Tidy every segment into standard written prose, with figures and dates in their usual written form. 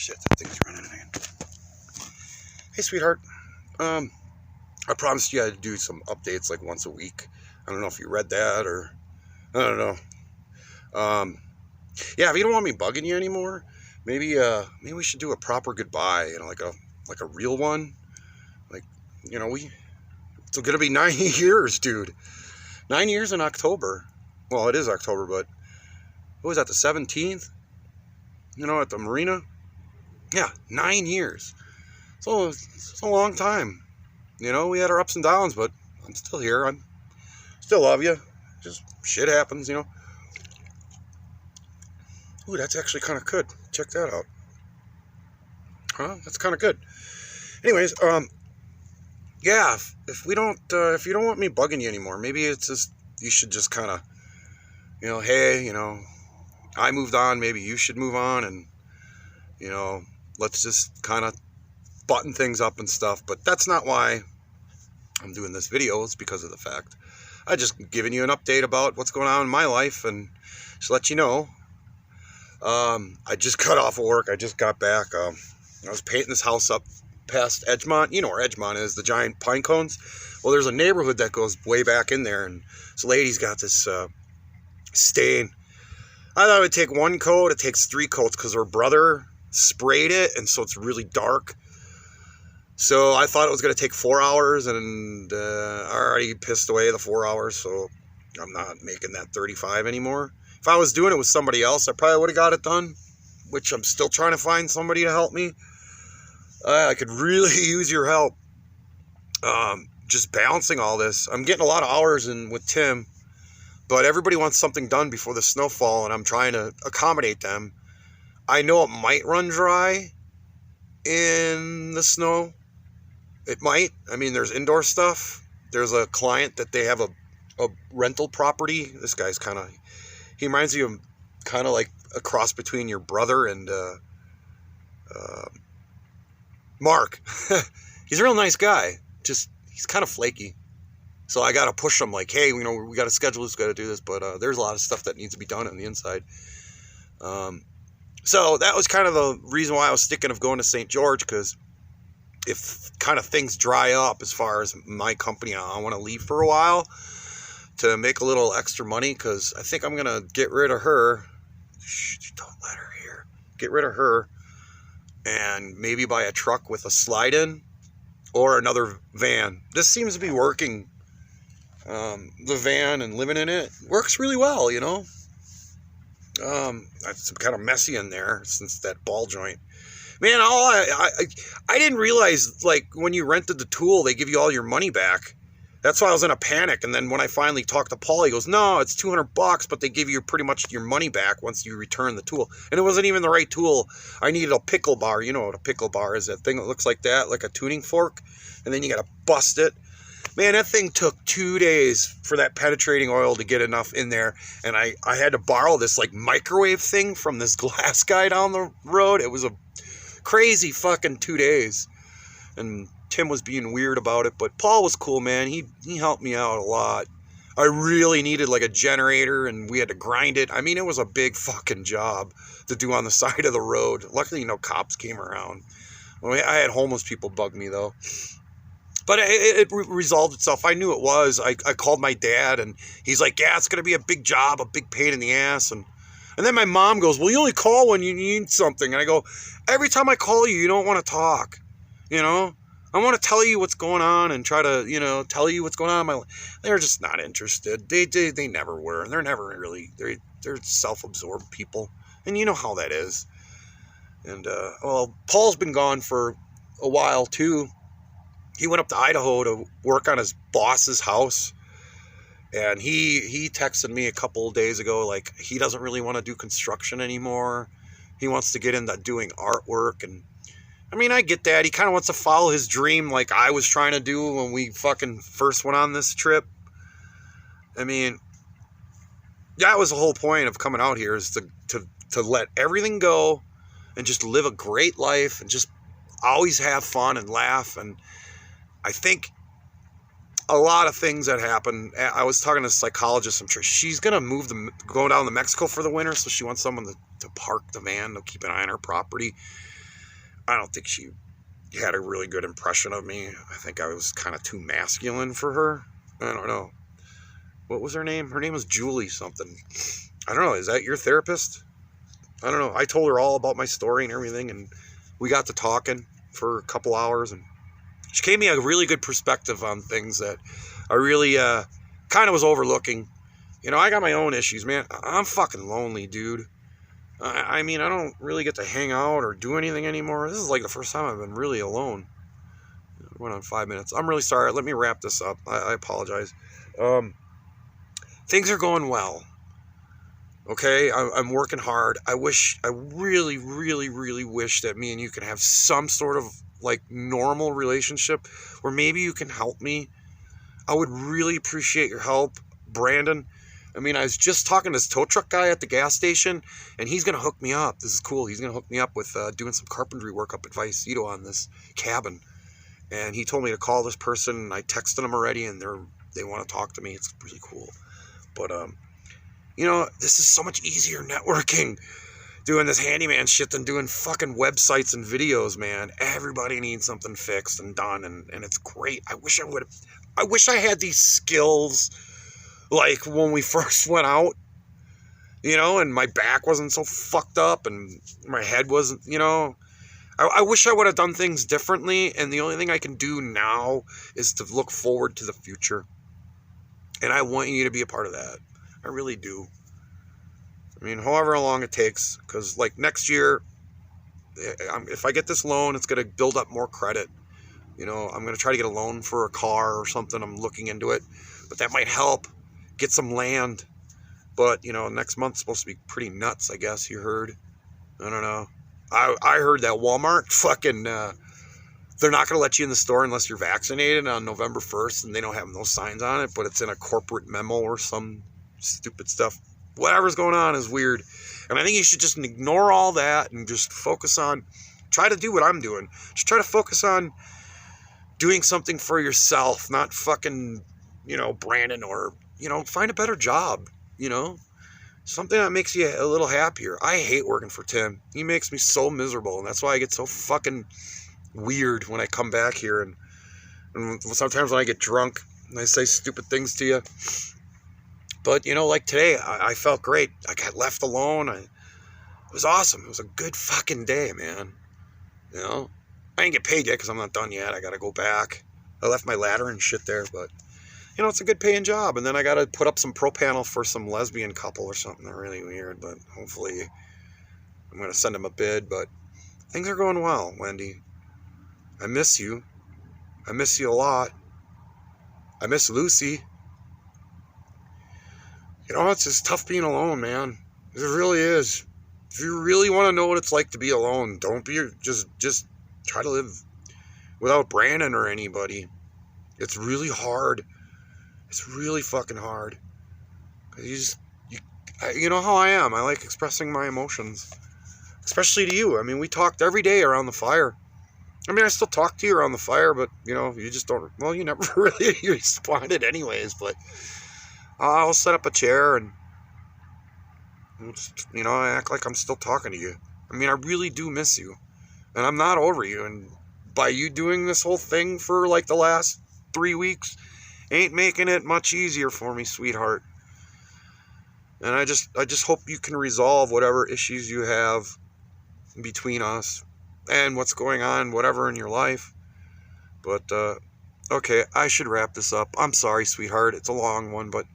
Shit, that thing's running again. Hey, sweetheart. I promised you I'd do some updates like once a week. I don't know if you read that or I don't know. Yeah, if you don't want me bugging you anymore, maybe we should do a proper goodbye. Like a real one. Like, it's gonna be 9 years, dude. 9 years in October. Well, it is October, but what was that? The 17th? At the marina. Yeah, 9 years. So it's a long time. We had our ups and downs, but I'm still here. I'm still love you. Just shit happens, Ooh, that's actually kind of good. Check that out. Huh? That's kind of good. Anyways, yeah. If you don't want me bugging you anymore, maybe it's just you should just kind of, hey, I moved on. Maybe you should move on, and let's just kind of button things up and stuff. But that's not why I'm doing this video. It's because of the fact I just giving you an update about what's going on in my life and just let you know. I just got off of work. I just got back. I was painting this house up past Edgemont. You know where Edgemont is, the giant pine cones. Well, there's a neighborhood that goes way back in there, and this lady's got this stain. I thought it would take one coat. It takes 3 coats because her brother sprayed it, and so it's really dark. So I thought it was going to take 4 hours, and I already pissed away the 4 hours, so I'm not making that 35 anymore. If I was doing it with somebody else, I probably would have got it done, which I'm still trying to find somebody to help me. I could really use your help. Just balancing all this. I'm getting a lot of hours in with Tim, but everybody wants something done before the snowfall, and I'm trying to accommodate them. I know it might run dry in the snow. It might. I mean, there's indoor stuff. There's a client that they have a rental property. This guy's he reminds you of kind of like a cross between your brother and Mark. He's a real nice guy. Just, he's kind of flaky. So I got to push him like, hey, we got to schedule this, got to do this. But there's a lot of stuff that needs to be done on the inside. So that was kind of the reason why I was thinking of going to St. George, because if kind of things dry up as far as my company, I want to leave for a while to make a little extra money, because I think I'm going to get rid of her. Shh, don't let her hear. Get rid of her and maybe buy a truck with a slide-in or another van. This seems to be working. The van and living in it works really well, It's kind of messy in there since that ball joint. Man, I didn't realize, like, when you rented the tool, they give you all your money back. That's why I was in a panic. And then when I finally talked to Paul, he goes, no, it's $200, but they give you pretty much your money back once you return the tool. And it wasn't even the right tool. I needed a pickle bar. You know what a pickle bar is, that thing that looks like that, like a tuning fork. And then you got to bust it. Man, that thing took 2 days for that penetrating oil to get enough in there. And I had to borrow this, like, microwave thing from this glass guy down the road. It was a crazy fucking 2 days. And Tim was being weird about it, but Paul was cool, man. He helped me out a lot. I really needed like a generator, and we had to grind it. I mean, it was a big fucking job to do on the side of the road. Luckily, no cops came around. I had homeless people bug me though. But it resolved itself. I knew it was. I called my dad, and he's like, yeah, it's going to be a big job, a big pain in the ass. And then my mom goes, well, you only call when you need something. And I go, every time I call you, you don't want to talk, I want to tell you what's going on and try to, tell you what's going on in my life. They're just not interested. They never were. They're never really, they're self-absorbed people. And you know how that is. And, well, Paul's been gone for a while too. He went up to Idaho to work on his boss's house. And he texted me a couple of days ago, like, he doesn't really want to do construction anymore. He wants to get into doing artwork. And I mean, I get that. He kind of wants to follow his dream like I was trying to do when we fucking first went on this trip. I mean, that was the whole point of coming out here, is to let everything go and just live a great life and just always have fun and laugh. And I think a lot of things that happen. I was talking to a psychologist. I'm sure she's going to go down to Mexico for the winter. So she wants someone to park the van, to keep an eye on her property. I don't think she had a really good impression of me. I think I was kind of too masculine for her. I don't know. What was her name? Her name was Julie something. I don't know. Is that your therapist? I don't know. I told her all about my story and everything, and we got to talking for a couple hours, and she gave me a really good perspective on things that I really kind of was overlooking. You know, I got my own issues, man. I'm fucking lonely, dude. I mean, I don't really get to hang out or do anything anymore. This is like the first time I've been really alone. It went on 5 minutes. I'm really sorry. Let me wrap this up. I apologize. Things are going well. Okay, I'm working hard. I really, really, really wish that me and you could have some sort of like normal relationship where maybe you can help me. I would really appreciate your help, Brandon. I mean, I was just talking to this tow truck guy at the gas station, and he's going to hook me up. This is cool. He's going to hook me up with doing some carpentry work up at Vicito on this cabin. And he told me to call this person, and I texted them already, and they want to talk to me. It's really cool. But, you know, this is so much easier networking doing this handyman shit than doing fucking websites and videos, man. Everybody needs something fixed and done, and it's great. I wish I had these skills like when we first went out, you know, and my back wasn't so fucked up and my head wasn't, you know. I wish I would have done things differently, and the only thing I can do now is to look forward to the future. And I want you to be a part of that. I really do. I mean, however long it takes, because like next year, if I get this loan, it's going to build up more credit. You know, I'm going to try to get a loan for a car or something. I'm looking into it, but that might help get some land. But, you know, next month's supposed to be pretty nuts, I guess you heard. I don't know. I heard that Walmart fucking, they're not going to let you in the store unless you're vaccinated on November 1st, and they don't have no signs on it, but it's in a corporate memo or some stupid stuff. Whatever's going on is weird. And I think you should just ignore all that and just focus on, try to do what I'm doing. Just try to focus on doing something for yourself, not fucking, you know, Brandon, or, you know, find a better job, you know, something that makes you a little happier. I hate working for Tim. He makes me so miserable, and that's why I get so fucking weird when I come back here, and sometimes when I get drunk and I say stupid things to you. But, you know, like today, I felt great. I got left alone. It was awesome. It was a good fucking day, man. You know, I didn't get paid yet because I'm not done yet. I got to go back. I left my ladder and shit there, but, you know, it's a good paying job. And then I got to put up some pro panel for some lesbian couple or something. They're really weird, but hopefully I'm going to send them a bid. But things are going well, Wendy. I miss you. I miss you a lot. I miss Lucy. You know, it's just tough being alone, man. It really is. If you really want to know what it's like to be alone, don't be, just try to live without Brandon or anybody. It's really hard. It's really fucking hard. You know how I am. I like expressing my emotions, especially to you. I mean, we talked every day around the fire. I mean, I still talk to you around the fire, but, you know, you just don't, well, you never really responded anyways, but I'll set up a chair and, you know, I act like I'm still talking to you. I mean, I really do miss you, and I'm not over you, and by you doing this whole thing for like the last 3 weeks ain't making it much easier for me, sweetheart. And I just hope you can resolve whatever issues you have between us and what's going on, whatever in your life. But, okay, I should wrap this up. I'm sorry, sweetheart. It's a long one, but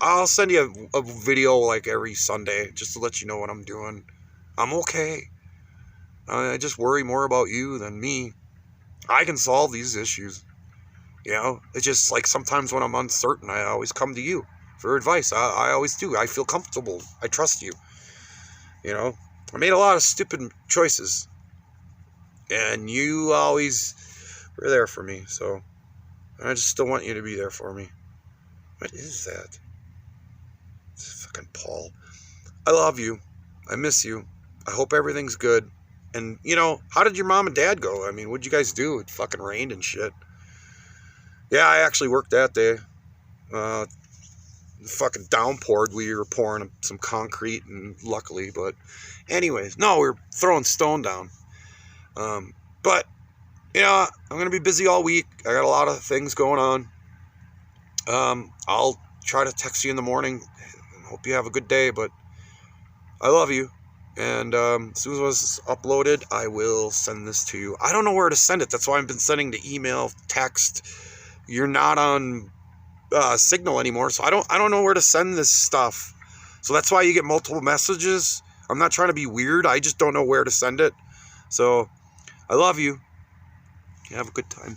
I'll send you a video like every Sunday just to let you know what I'm doing. I'm okay. I just worry more about you than me. I can solve these issues. You know, it's just like sometimes when I'm uncertain, I always come to you for advice. I always do. I feel comfortable. I trust you. You know, I made a lot of stupid choices, and you always were there for me. So I just still want you to be there for me. What is that? It's fucking Paul. I love you. I miss you. I hope everything's good. And, you know, how did your mom and dad go? I mean, what'd you guys do? It fucking rained and shit. Yeah, I actually worked that day. fucking downpoured. We were pouring some concrete, and luckily, but anyways, no, we were throwing stone down. But I'm gonna be busy all week. I got a lot of things going on. I'll try to text you in the morning. Hope you have a good day, but I love you. And as soon as it's uploaded, I will send this to you. I don't know where to send it. That's why I've been sending the email, text. You're not on Signal anymore, so I don't know where to send this stuff. So that's why you get multiple messages. I'm not trying to be weird. I just don't know where to send it. So I love you. Have a good time.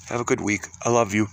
Have a good week. I love you.